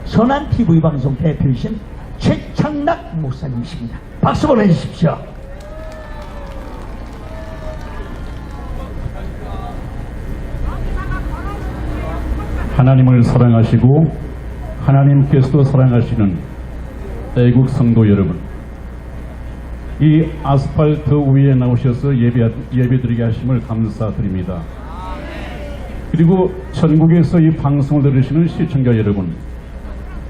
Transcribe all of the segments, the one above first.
선한 TV방송 대표이신 최창락 목사님이십니다. 박수 보내주십시오. 하나님을 사랑하시고 하나님께서도 사랑하시는 애국 성도 여러분, 이 아스팔트 위에 나오셔서 예배드리게 하심을 감사드립니다. 그리고 전국에서 이 방송을 들으시는 시청자 여러분,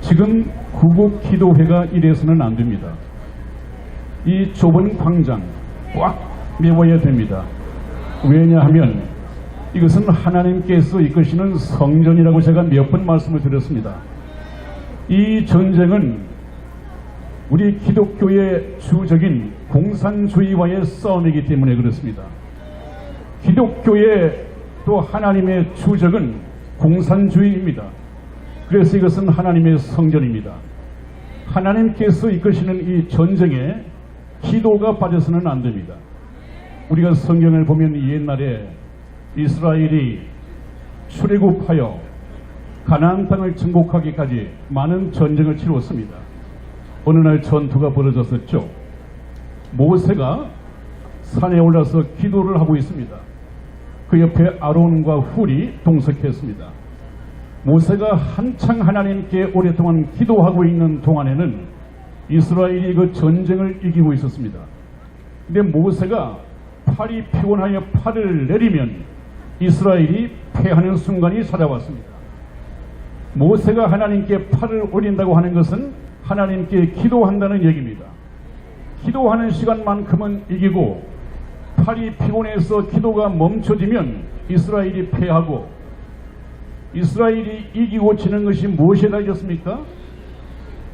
지금 구국 기도회가 이래서는 안 됩니다. 이 좁은 광장 꽉 메워야 됩니다. 왜냐하면 이것은 하나님께서 이끄시는 성전이라고 제가 몇 번 말씀을 드렸습니다. 이 전쟁은 우리 기독교의 주적인 공산주의와의 싸움이기 때문에 그렇습니다. 기독교의 또 하나님의 주적은 공산주의입니다. 그래서 이것은 하나님의 성전입니다. 하나님께서 이끄시는 이 전쟁에 기도가 빠져서는 안 됩니다. 우리가 성경을 보면 옛날에 이스라엘이 출애굽하여 가나안 땅을 정복하기까지 많은 전쟁을 치루었습니다. 어느 날 전투가 벌어졌었죠. 모세가 산에 올라서 기도를 하고 있습니다. 그 옆에 아론과 훌이 동석했습니다. 모세가 한창 하나님께 오랫동안 기도하고 있는 동안에는 이스라엘이 그 전쟁을 이기고 있었습니다. 근데 모세가 팔이 피곤하여 팔을 내리면 이스라엘이 패하는 순간이 찾아왔습니다. 모세가 하나님께 팔을 올린다고 하는 것은 하나님께 기도한다는 얘기입니다. 기도하는 시간만큼은 이기고 팔이 피곤해서 기도가 멈춰지면 이스라엘이 패하고, 이스라엘이 이기고 지는 것이 무엇에 달렸습니까?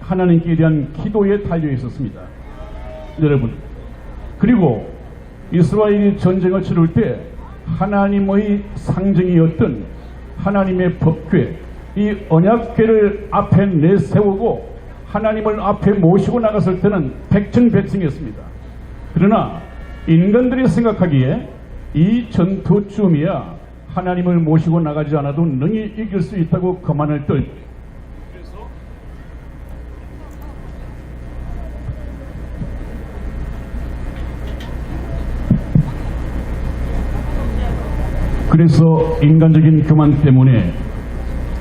하나님께 대한 기도에 달려 있었습니다. 여러분, 그리고 이스라엘이 전쟁을 치를 때 하나님의 상징이었던 하나님의 법궤, 이 언약궤를 앞에 내세우고 하나님을 앞에 모시고 나갔을 때는 백전백승했습니다. 그러나 인간들이 생각하기에 이 전투쯤이야 하나님을 모시고 나가지 않아도 능히 이길 수 있다고 거만을 떨. 그래서 인간적인 교만 때문에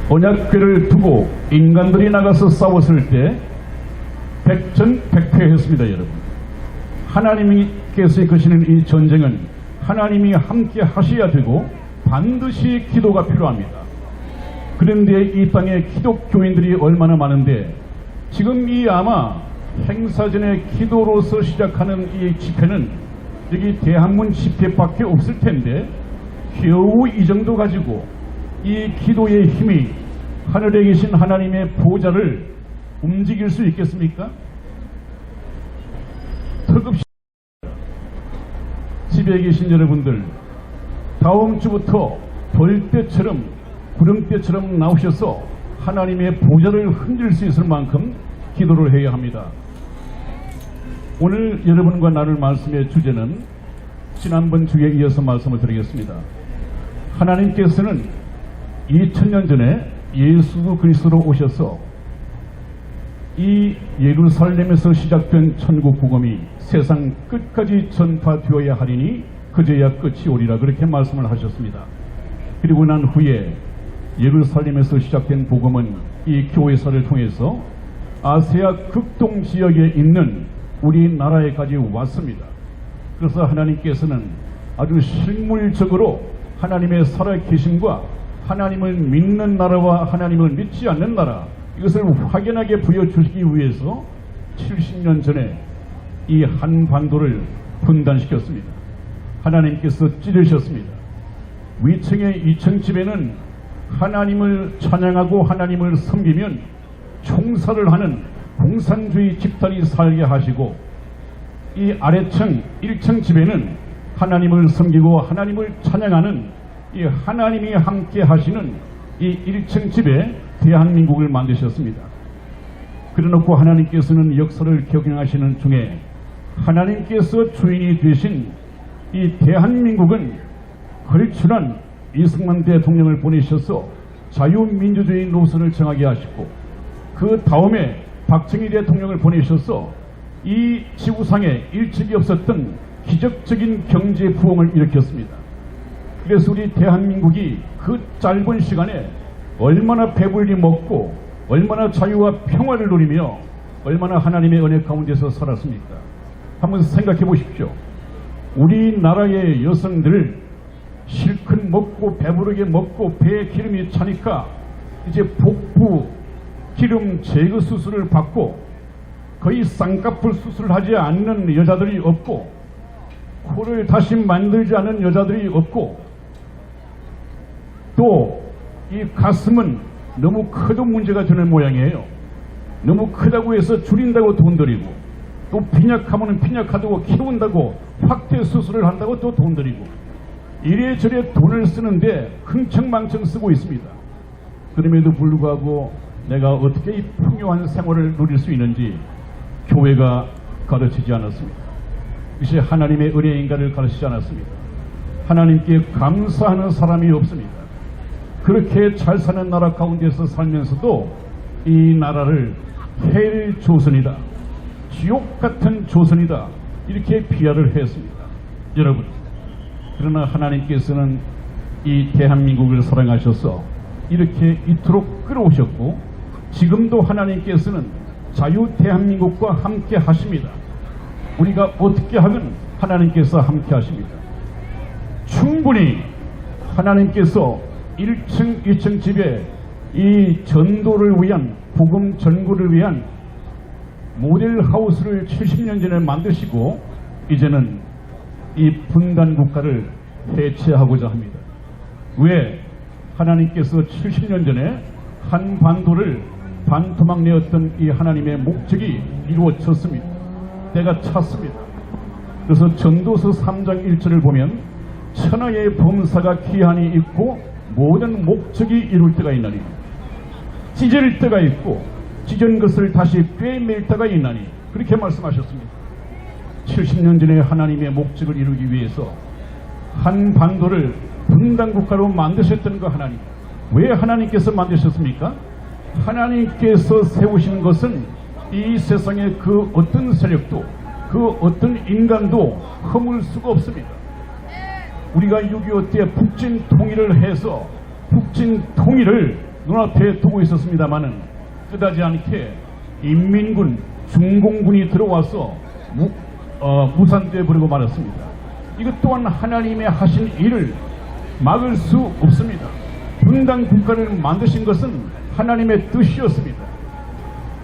언약궤를 두고 인간들이 나가서 싸웠을 때 백전백패했습니다. 여러분, 하나님께서 이끄시는 이 전쟁은 하나님이 함께 하셔야 되고 반드시 기도가 필요합니다. 그런데 이 땅에 기독교인들이 얼마나 많은데 지금 이 아마 행사전의 기도로서 시작하는 이 집회는 여기 대한문 집회밖에 없을 텐데 겨우 이 정도 가지고 이 기도의 힘이 하늘에 계신 하나님의 보좌를 움직일 수 있겠습니까? 턱없이 집에 계신 여러분들, 다음 주부터 벌떼처럼 구름대처럼 나오셔서 하나님의 보좌를 흔들 수 있을 만큼 기도를 해야 합니다. 오늘 여러분과 나눌 말씀의 주제는 지난번 주에 이어서 말씀을 드리겠습니다. 하나님께서는 2000년 전에 예수 그리스도로 오셔서 이 예루살렘에서 시작된 천국 복음이 세상 끝까지 전파되어야 하리니 그제야 끝이 오리라, 그렇게 말씀을 하셨습니다. 그리고 난 후에 예루살렘에서 시작된 복음은 이 교회사를 통해서 아시아 극동 지역에 있는 우리나라에까지 왔습니다. 그래서 하나님께서는 아주 실물적으로 하나님의 살아계심과 하나님을 믿는 나라와 하나님을 믿지 않는 나라, 이것을 확연하게 보여주시기 위해서 70년 전에 이 한반도를 분단시켰습니다. 하나님께서 찌르셨습니다. 위층의 2층 집에는 하나님을 찬양하고 하나님을 섬기면 총살을 하는 공산주의 집단이 살게 하시고, 이 아래층 1층 집에는 하나님을 섬기고 하나님을 찬양하는 이 하나님이 함께 하시는 이 1층 집에 대한민국을 만드셨습니다. 그래놓고 하나님께서는 역사를 경영하시는 중에 하나님께서 주인이 되신 이 대한민국은 걸출한 이승만 대통령을 보내셔서 자유민주주의 노선을 정하게 하시고, 그 그 다음에 박정희 대통령을 보내셔서 이 지구상에 일찍이 없었던 기적적인 경제 부흥을 일으켰습니다. 그래서 우리 대한민국이 그 짧은 시간에 얼마나 배불리 먹고 얼마나 자유와 평화를 누리며 얼마나 하나님의 은혜 가운데서 살았습니까? 한번 생각해 보십시오. 우리나라의 여성들 실컷 먹고 배부르게 먹고 배에 기름이 차니까 이제 복부 기름 제거 수술을 받고 거의 쌍꺼풀 수술하지 않는 여자들이 없고 코를 다시 만들지 않은 여자들이 없고 또 이 가슴은 너무 커도 문제가 되는 모양이에요. 너무 크다고 해서 줄인다고 돈 들이고 또 빈약하면 빈약하다고 키운다고 확대 수술을 한다고 또 돈 들이고 이래저래 돈을 쓰는데 흥청망청 쓰고 있습니다. 그럼에도 불구하고 내가 어떻게 이 풍요한 생활을 누릴 수 있는지 교회가 가르치지 않았습니다. 이것이 하나님의 은혜인가를 가르치지 않았습니다. 하나님께 감사하는 사람이 없습니다. 그렇게 잘 사는 나라 가운데서 살면서도 이 나라를 헬 조선이다, 지옥 같은 조선이다 이렇게 비하를 했습니다. 여러분, 그러나 하나님께서는 이 대한민국을 사랑하셔서 이렇게 이토록 끌어오셨고 지금도 하나님께서는 자유 대한민국과 함께 하십니다. 우리가 어떻게 하든 하나님께서 함께 하십니다. 충분히 하나님께서 1층, 2층 집에 이 전도를 위한 복음 전구를 위한 모델하우스를 70년 전에 만드시고 이제는 이 분단 국가를 해체하고자 합니다. 왜? 하나님께서 70년 전에 한반도를 반토막 내었던 이 하나님의 목적이 이루어졌습니다. 때가 찼습니다. 그래서 전도서 3장 1절을 보면 천하의 범사가 기한이 있고 모든 목적이 이룰 때가 있나니 찢을 때가 있고 찢은 것을 다시 꿰맬 때가 있나니 그렇게 말씀하셨습니다. 70년 전에 하나님의 목적을 이루기 위해서 한반도를 분단국가로 만드셨던 그 하나님, 왜 하나님께서 만드셨습니까? 하나님께서 세우신 것은 이 세상의 그 어떤 세력도 그 어떤 인간도 허물 수가 없습니다. 우리가 6.25 때 북진 통일을 해서 북진 통일을 눈앞에 두고 있었습니다마는 끝나지 않게 인민군, 중공군이 들어와서 무산되어 버리고 말았습니다. 이것 또한 하나님의 하신 일을 막을 수 없습니다. 분단 국가를 만드신 것은 하나님의 뜻이었습니다.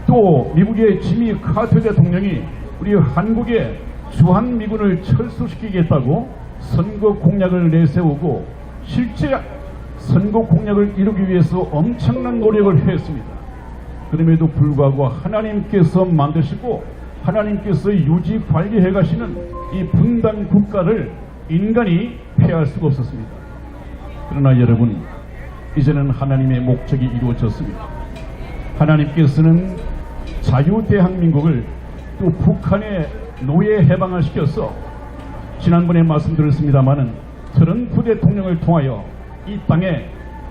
또 미국의 지미 카터 대통령이 우리 한국의 주한미군을 철수시키겠다고 선거 공약을 내세우고 실제 선거 공약을 이루기 위해서 엄청난 노력을 했습니다. 그럼에도 불구하고 하나님께서 만드시고 하나님께서 유지 관리해 가시는 이 분단 국가를 인간이 폐할 수가 없었습니다. 그러나 여러분, 이제는 하나님의 목적이 이루어졌습니다. 하나님께서는 자유대한민국을 또 북한의 노예 해방을 시켜서 지난번에 말씀드렸습니다마는 트럼프 대통령을 통하여 이 땅에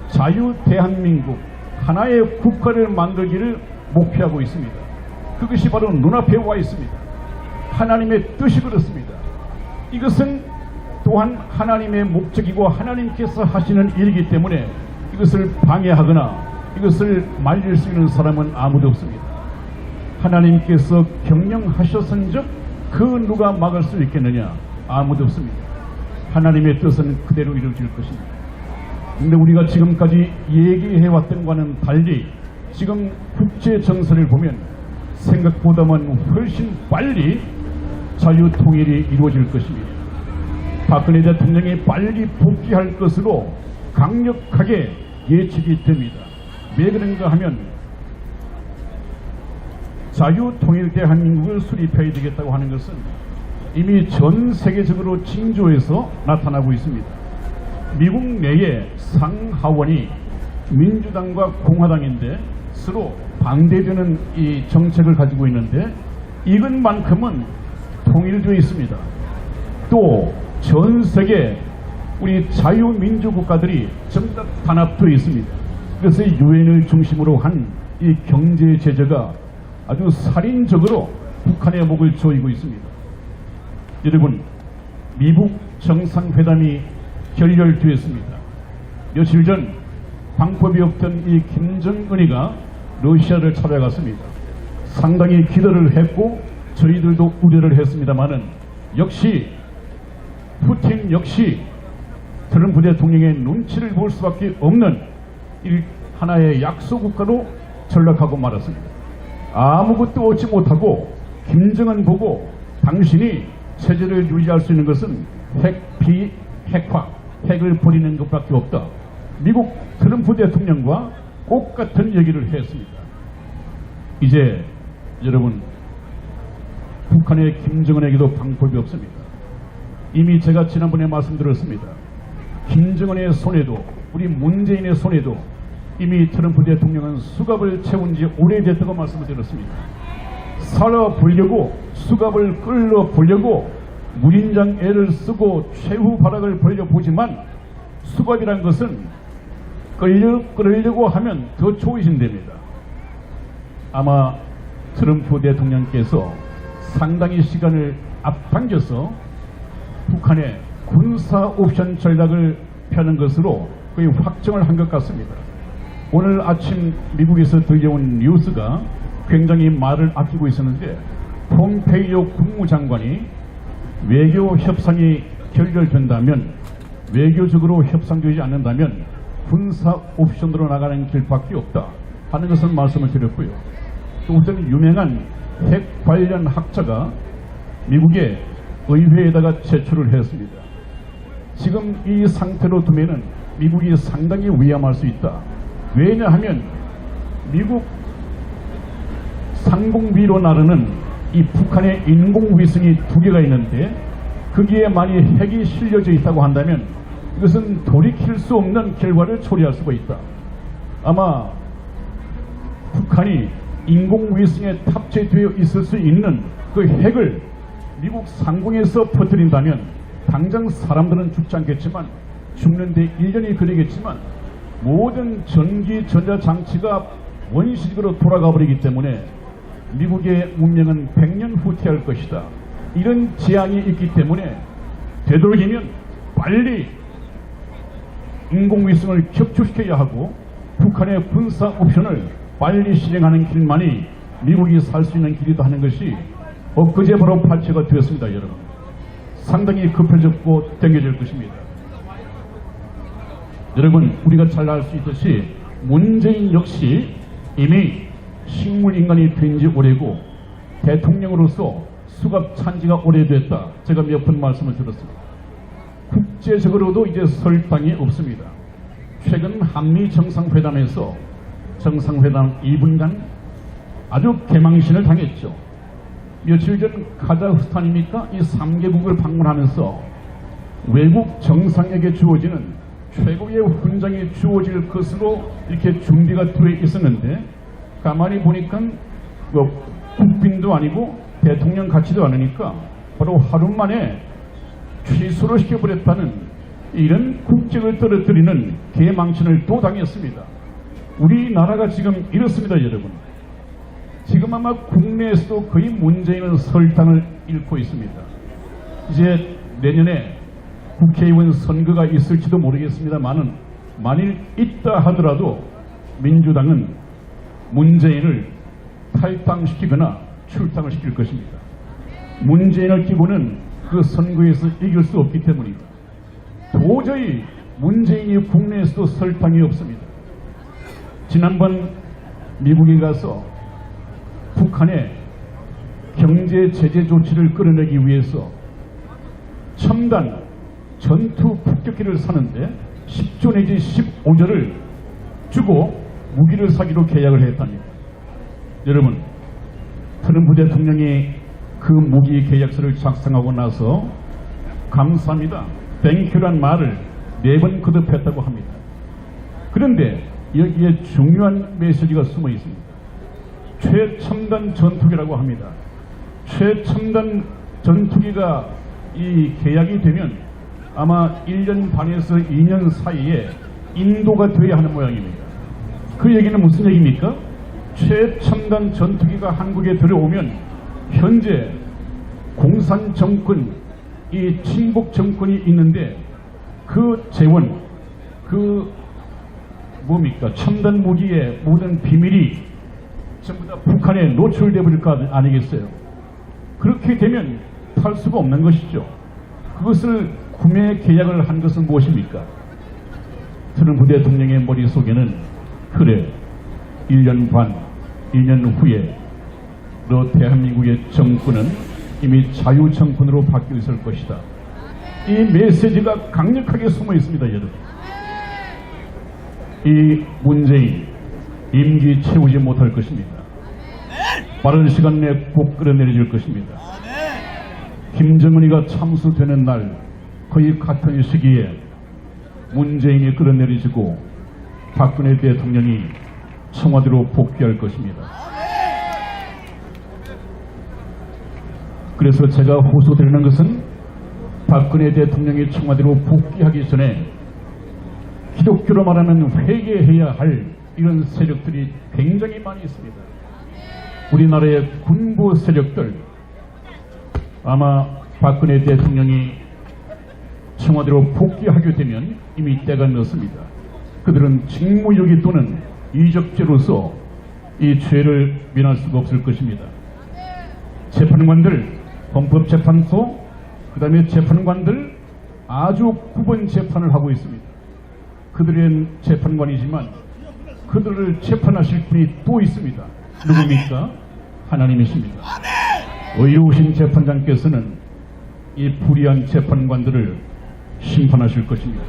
자유대한민국 하나의 국가를 만들기를 목표하고 있습니다. 그것이 바로 눈앞에 와 있습니다. 하나님의 뜻이 그렇습니다. 이것은 또한 하나님의 목적이고 하나님께서 하시는 일이기 때문에 이것을 방해하거나 이것을 말릴 수 있는 사람은 아무도 없습니다. 하나님께서 경영하셨은즉 그 누가 막을 수 있겠느냐? 아무도 없습니다. 하나님의 뜻은 그대로 이루어질 것입니다. 그런데 우리가 지금까지 얘기해왔던 것과는 달리 지금 국제 정세를 보면 생각보다는 훨씬 빨리 자유통일이 이루어질 것입니다. 박근혜 대통령이 빨리 복귀할 것으로 강력하게 예측이 됩니다. 왜 그런가 하면 자유통일 대한민국을 수립해야 되겠다고 하는 것은 이미 전 세계적으로 징조에서 나타나고 있습니다. 미국 내에 상하원이 민주당과 공화당인데 서로 반대되는 이 정책을 가지고 있는데 이것만큼은 통일되어 있습니다. 또 전 세계 우리 자유민주 국가들이 전부 다 단합되어 있습니다. 그래서 유엔을 중심으로 한 이 경제 제재가 아주 살인적으로 북한의 목을 조이고 있습니다. 여러분, 미국 정상회담이 결렬되었습니다. 며칠 전 방법이 없던 이 김정은이가 러시아를 찾아갔습니다. 상당히 기대를 했고 저희들도 우려를 했습니다마는 역시 푸틴 역시 트럼프 대통령의 눈치를 볼 수밖에 없는 하나의 약소 국가로 전락하고 말았습니다. 아무것도 얻지 못하고 김정은 보고 당신이 체제를 유지할 수 있는 것은 핵 핵을 버리는 것밖에 없다. 미국 트럼프 대통령과 똑같은 얘기를 했습니다. 이제 여러분, 북한의 김정은에게도 방법이 없습니다. 이미 제가 지난번에 말씀드렸습니다. 김정은의 손에도 우리 문재인의 손에도 이미 트럼프 대통령은 수갑을 채운 지 오래됐다고 말씀을 드렸습니다. 살아보려고 수갑을 끌어보려고 무린장 애를 쓰고 최후 발악을 벌려보지만 수갑이란 것은 끌려고 하면 더 좋으신답니다. 아마 트럼프 대통령께서 상당히 시간을 앞당겨서 북한의 군사 옵션 전략을 펴는 것으로 거의 확정을 한 것 같습니다. 오늘 아침 미국에서 들려온 뉴스가 굉장히 말을 아끼고 있었는데, 폼페이오 국무장관이 외교 협상이 결렬된다면, 외교적으로 협상되지 않는다면 군사 옵션으로 나가는 길밖에 없다 하는 것은 말씀을 드렸고요. 또 어떤 유명한 핵 관련 학자가 미국의 의회에다가 제출을 했습니다. 지금 이 상태로 두면은 미국이 상당히 위험할 수 있다. 왜냐하면 미국 상공위로 나르는 이 북한의 인공위성이 2개가 있는데 거기에 만약 핵이 실려져 있다고 한다면 이것은 돌이킬 수 없는 결과를 초래할 수가 있다. 아마 북한이 인공위성에 탑재되어 있을 수 있는 그 핵을 미국 상공에서 퍼뜨린다면 당장 사람들은 죽지 않겠지만 죽는데 1년이 걸리겠지만 모든 전기 전자장치가 원시적으로 돌아가 버리기 때문에 미국의 문명은 100년 후퇴할 것이다. 이런 재앙이 있기 때문에 되도록이면 빨리 인공위성을 격추시켜야 하고 북한의 군사 옵션을 빨리 실행하는 길만이 미국이 살 수 있는 길이다 하는 것이 엊그제 바로 발표가 되었습니다. 여러분, 상당히 급해졌고 땡겨질 것입니다. 여러분, 우리가 잘 알 수 있듯이 문재인 역시 이미 식물인간이 된 지 오래고 대통령으로서 수갑 찬 지가 오래됐다. 제가 몇 번 말씀을 드렸습니다. 국제적으로도 이제 설당이 없습니다. 최근 한미 정상회담에서 정상회담 2분간 아주 개망신을 당했죠. 며칠 전 카자흐스탄입니까? 이 3개국을 방문하면서 외국 정상에게 주어지는 최고의 훈장이 주어질 것으로 이렇게 준비가 되어 있었는데 가만히 보니까 국빈도 아니고 대통령 같지도 않으니까 바로 하루 만에 취소를 시켜버렸다는 이런 국적을 떨어뜨리는 개망신을 또 당했습니다. 우리나라가 지금 이렇습니다. 여러분, 지금 아마 국내에서도 거의 문재인은 설탕을 잃고 있습니다. 이제 내년에 국회의원 선거가 있을지도 모르겠습니다만은 만일 있다 하더라도 민주당은 문재인을 탈당시키거나 출당을 시킬 것입니다. 문재인을 끼고는 그 선거에서 이길 수 없기 때문입니다. 도저히 문재인이 국내에서도 설탕이 없습니다. 지난번 미국에 가서 북한의 경제 제재 조치를 끌어내기 위해서 첨단 전투 폭격기를 사는데 10조 내지 15조를 주고 무기를 사기로 계약을 했답니다. 여러분, 트럼프 대통령이 그 무기 계약서를 작성하고 나서 감사합니다, 땡큐란 말을 4번 거듭했다고 합니다. 그런데 여기에 중요한 메시지가 숨어 있습니다. 최첨단 전투기라고 합니다. 최첨단 전투기가 이 계약이 되면 아마 1년 반에서 2년 사이에 인도가 되어야 하는 모양입니다. 그 얘기는 무슨 얘기입니까? 최첨단 전투기가 한국에 들어오면 현재 공산 정권, 이 친북 정권이 있는데 그 재원, 그 뭡니까 첨단 무기의 모든 비밀이 전부 다 북한에 노출돼 버릴 거 아니겠어요. 그렇게 되면 팔 수가 없는 것이죠. 그것을 구매 계약을 한 것은 무엇입니까? 트럼프 대통령의 머릿속에는 그래 1년 반, 2년 후에 너 대한민국의 정권은 이미 자유정권으로 바뀌어 있을 것이다. 이 메시지가 강력하게 숨어 있습니다, 여러분. 이 문재인 임기 채우지 못할 것입니다. 빠른 시간 내에 꼭 끌어내릴 것입니다. 김정은이가 참수되는 날 거의 같은 시기에 문재인이 끌어내리시고 박근혜 대통령이 청와대로 복귀할 것입니다. 그래서 제가 호소드리는 것은 박근혜 대통령이 청와대로 복귀하기 전에 기독교로 말하면 회개해야 할 이런 세력들이 굉장히 많이 있습니다. 우리나라의 군부 세력들, 아마 박근혜 대통령이 청와대로 복귀하게 되면 이미 때가 늦습니다. 그들은 직무유기 또는 이적죄로서 이 죄를 면할 수가 없을 것입니다. 재판관들, 헌법재판소, 그 다음에 재판관들 아주 구분 재판을 하고 있습니다. 그들은 재판관이지만 그들을 재판하실 분이 또 있습니다. 누굽니까? 하나님이십니다. 의로우신 재판장께서는 이 불의한 재판관들을 심판하실 것입니다.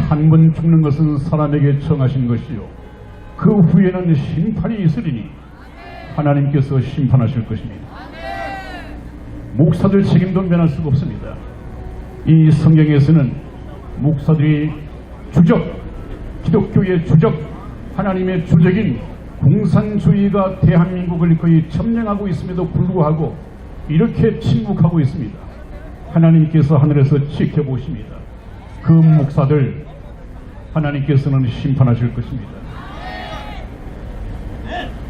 한 번 죽는 것은 사람에게 정하신 것이요 그 후에는 심판이 있으리니 하나님께서 심판하실 것입니다. 목사들 책임도 면할 수가 없습니다. 이 성경에서는 목사들이 주적, 기독교의 주적, 하나님의 주적인 공산주의가 대한민국을 거의 점령하고 있음에도 불구하고 이렇게 침묵하고 있습니다. 하나님께서 하늘에서 지켜보십니다. 그 목사들 하나님께서는 심판하실 것입니다.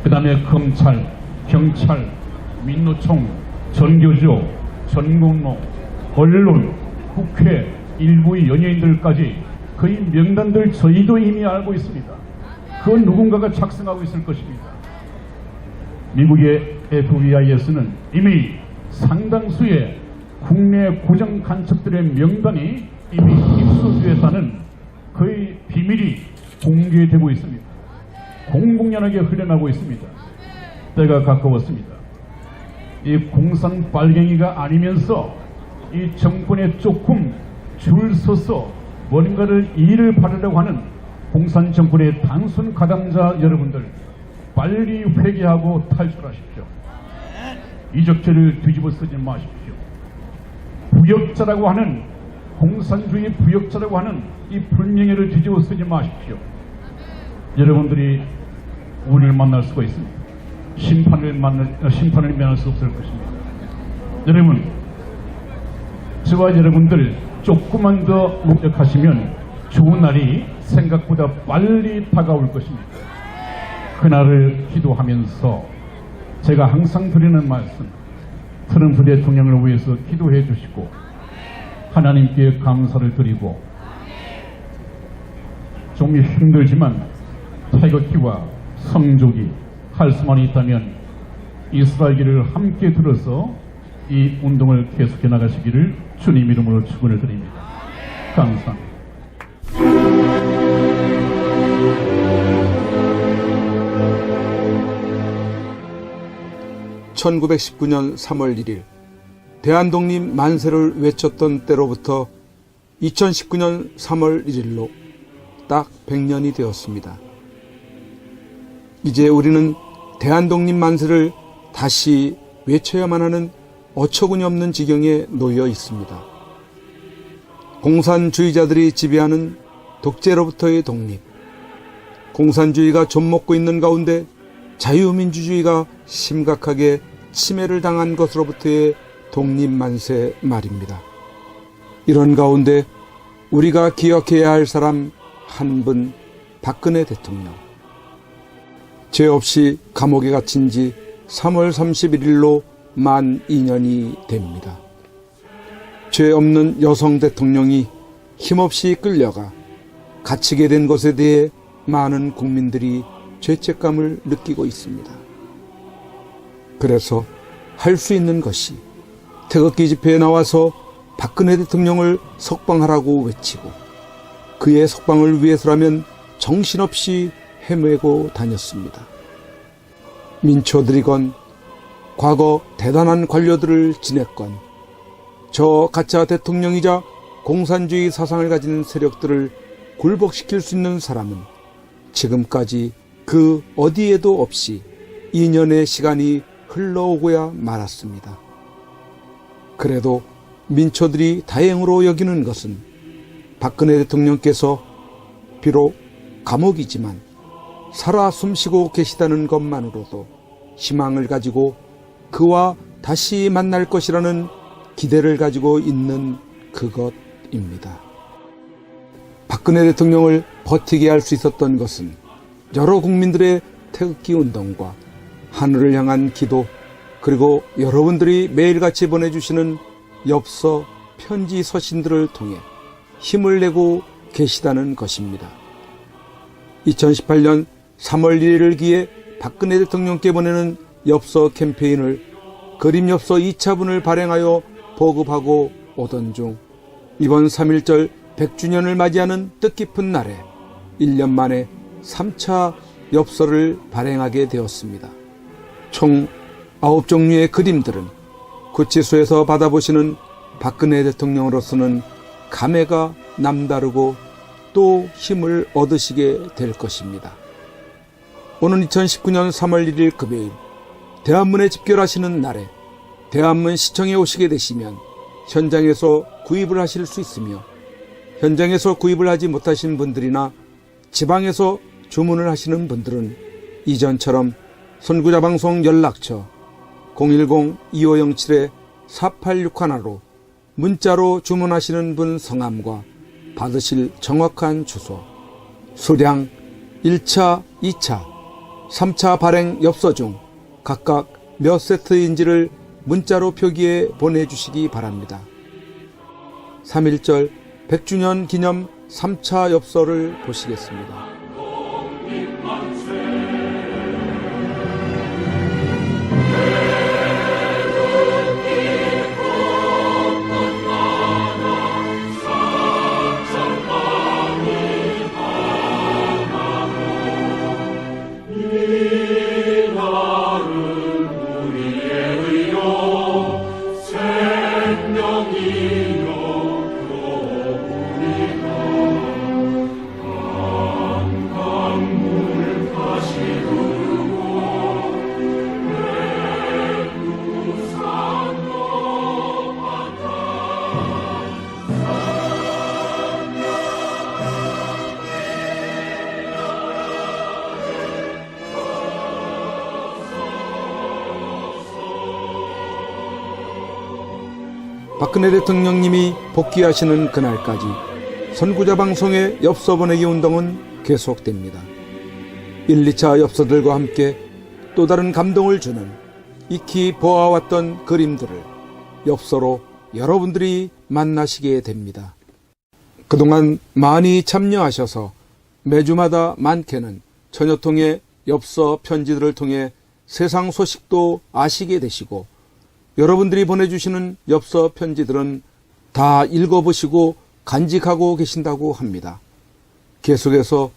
그 다음에 검찰, 경찰, 민노총, 전교조, 전공로, 언론, 국회, 일부의 연예인들까지 거의 명단들 저희도 이미 알고 있습니다. 그건 누군가가 작성하고 있을 것입니다. 미국의 FBI에서는 이미 상당수의 국내 고정 간첩들의 명단이 이미 입수되었다는 거의 비밀이 공개되고 있습니다. 공공연하게 흘러나고 있습니다. 때가 가까웠습니다. 이 공산 빨갱이가 아니면서 이 정권에 조금 줄 서서 뭔가를 일을 받으려고 하는 공산 정권의 단순 가담자 여러분들 빨리 회개하고 탈출하십시오. 이적죄를 뒤집어 쓰지 마십시오. 부역자라고 하는 공산주의 부역자라고 하는 이 불명예를 뒤집어 쓰지 마십시오. 여러분들이 우리를 만날 수가 있습니다. 심판을 면할 수 없을 것입니다. 여러분, 저와 여러분들 조금만 더 노력하시면 좋은 날이 생각보다 빨리 다가올 것입니다. 그날을 기도하면서 제가 항상 드리는 말씀, 트럼프 대통령을 위해서 기도해 주시고 하나님께 감사를 드리고 좀 힘들지만 태극기와 성조기 할 수만 있다면 이스라엘기를 함께 들어서 이 운동을 계속해 나가시기를 주님 이름으로 축원을 드립니다. 감사합니다. 1919년 3월 1일 대한독립 만세를 외쳤던 때로부터 2019년 3월 1일로 딱 100년이 되었습니다. 이제 우리는 대한독립 만세를 다시 외쳐야만 하는 어처구니 없는 지경에 놓여 있습니다. 공산주의자들이 지배하는 독재로부터의 독립, 공산주의가 좀먹고 있는 가운데 자유민주주의가 심각하게 침해를 당한 것으로부터의 독립만세 말입니다. 이런 가운데 우리가 기억해야 할 사람 한 분, 박근혜 대통령. 죄 없이 감옥에 갇힌 지 3월 31일로 만 2년이 됩니다. 죄 없는 여성 대통령이 힘없이 끌려가 갇히게 된 것에 대해 많은 국민들이 죄책감을 느끼고 있습니다. 그래서 할 수 있는 것이 태극기 집회에 나와서 박근혜 대통령을 석방하라고 외치고 그의 석방을 위해서라면 정신없이 헤매고 다녔습니다. 민초들이건 과거 대단한 관료들을 지냈건 저 가짜 대통령이자 공산주의 사상을 가진 세력들을 굴복시킬 수 있는 사람은 지금까지 그 어디에도 없이 2년의 시간이 흘러오고야 말았습니다. 그래도 민초들이 다행으로 여기는 것은 박근혜 대통령께서 비록 감옥이지만 살아 숨쉬고 계시다는 것만으로도 희망을 가지고 그와 다시 만날 것이라는 기대를 가지고 있는 그것입니다. 박근혜 대통령을 버티게 할 수 있었던 것은 여러 국민들의 태극기 운동과 하늘을 향한 기도, 그리고 여러분들이 매일같이 보내주시는 엽서, 편지, 서신들을 통해 힘을 내고 계시다는 것입니다. 2018년 3월 1일을 기해 박근혜 대통령께 보내는 엽서 캠페인을 그림 엽서 2차분을 발행하여 보급하고 오던 중 이번 3.1절 100주년을 맞이하는 뜻깊은 날에 1년 만에 3차 엽서를 발행하게 되었습니다. 총 9종류의 그림들은 구치소에서 받아보시는 박근혜 대통령으로서는 감회가 남다르고 또 힘을 얻으시게 될 것입니다. 오는 2019년 3월 1일 금요일 대한문에 집결하시는 날에 대한문 시청에 오시게 되시면 현장에서 구입을 하실 수 있으며 현장에서 구입을 하지 못하신 분들이나 지방에서 주문을 하시는 분들은 이전처럼 선구자방송 연락처 010-2507-4861로 문자로 주문하시는 분 성함과 받으실 정확한 주소, 수량 1차, 2차, 3차 발행 엽서 중 각각 몇 세트인지를 문자로 표기해 보내주시기 바랍니다. 3.1절 100주년 기념 3차 엽서를 보시겠습니다. 박근혜 대통령님이 복귀하시는 그날까지 선구자 방송의 엽서 보내기 운동은 계속됩니다. 1, 2차 엽서들과 함께 또 다른 감동을 주는 익히 보아왔던 그림들을 엽서로 여러분들이 만나시게 됩니다. 그동안 많이 참여하셔서 매주마다 많게는 천여통의 엽서 편지들을 통해 세상 소식도 아시게 되시고 여러분들이 보내주시는 엽서 편지들은 다 읽어보시고 간직하고 계신다고 합니다. 계속해서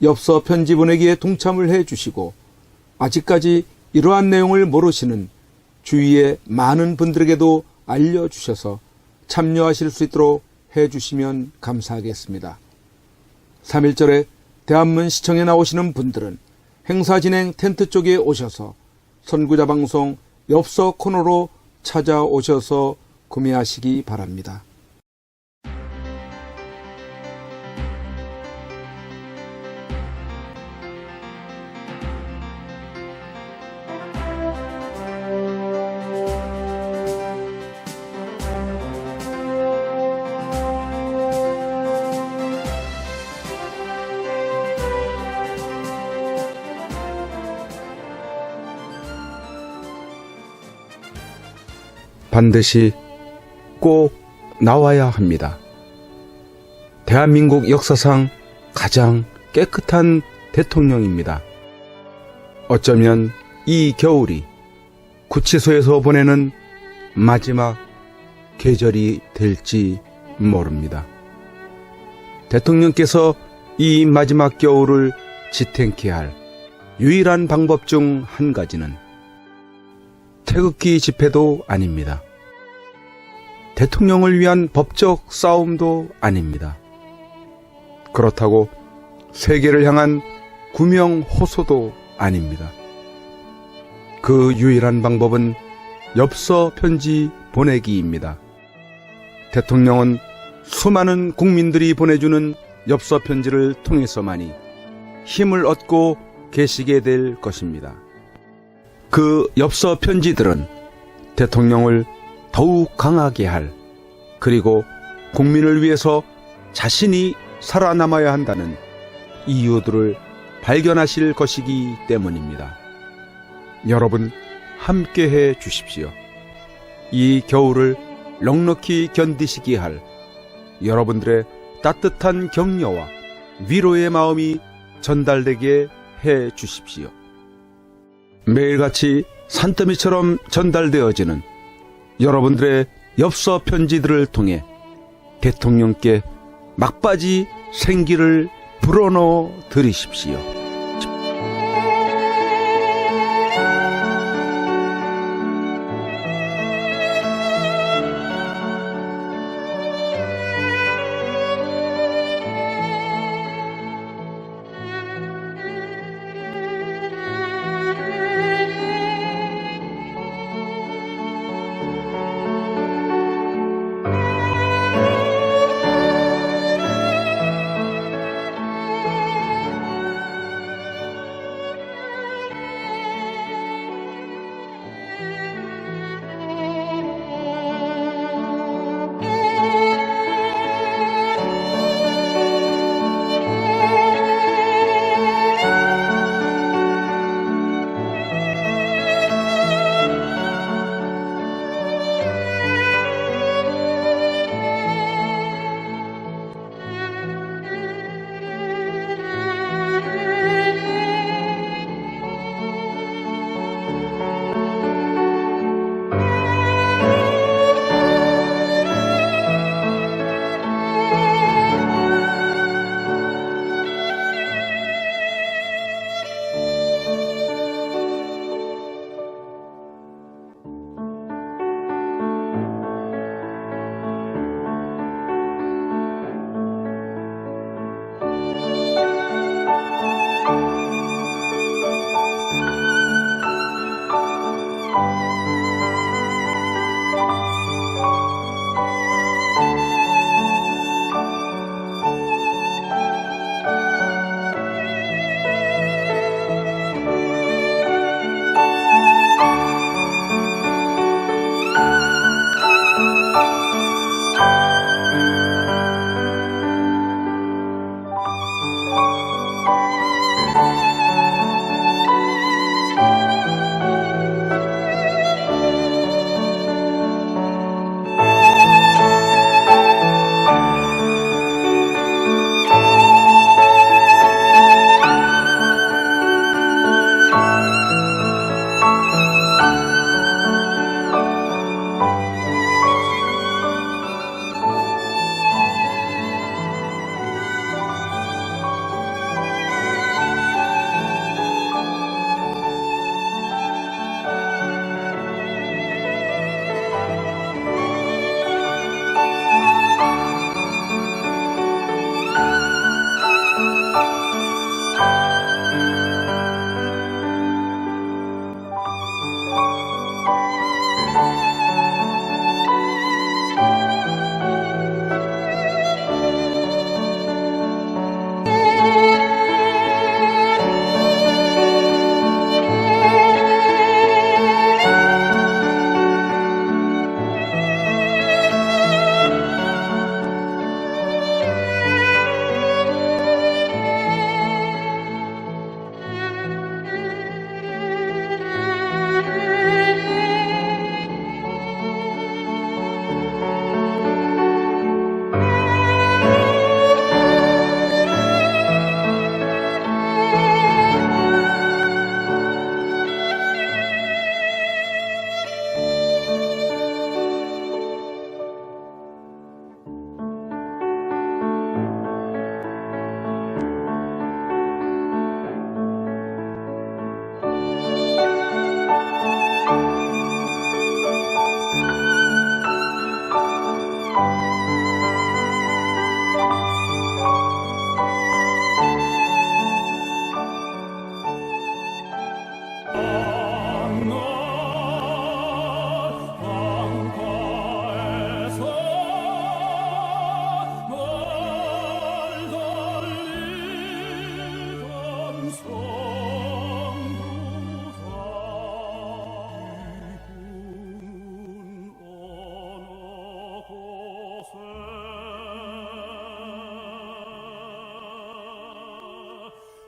엽서 편지 보내기에 동참을 해주시고 아직까지 이러한 내용을 모르시는 주위의 많은 분들에게도 알려주셔서 참여하실 수 있도록 해주시면 감사하겠습니다. 3.1절에 대한문 시청에 나오시는 분들은 행사 진행 텐트 쪽에 오셔서 선구자 방송 엽서 코너로 찾아오셔서 구매하시기 바랍니다. 반드시 꼭 나와야 합니다. 대한민국 역사상 가장 깨끗한 대통령입니다. 어쩌면 이 겨울이 구치소에서 보내는 마지막 계절이 될지 모릅니다. 대통령께서 이 마지막 겨울을 지탱케 할 유일한 방법 중 한 가지는 태극기 집회도 아닙니다. 대통령을 위한 법적 싸움도 아닙니다. 그렇다고 세계를 향한 구명 호소도 아닙니다. 그 유일한 방법은 엽서 편지 보내기입니다. 대통령은 수많은 국민들이 보내주는 엽서 편지를 통해서만이 힘을 얻고 계시게 될 것입니다. 그 엽서 편지들은 대통령을 더욱 강하게 할, 그리고 국민을 위해서 자신이 살아남아야 한다는 이유들을 발견하실 것이기 때문입니다. 여러분, 함께 해 주십시오. 이 겨울을 넉넉히 견디시게 할 여러분들의 따뜻한 격려와 위로의 마음이 전달되게 해 주십시오. 매일같이 산더미처럼 전달되어지는 여러분들의 엽서 편지들을 통해 대통령께 막바지 생기를 불어넣어 드리십시오.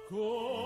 고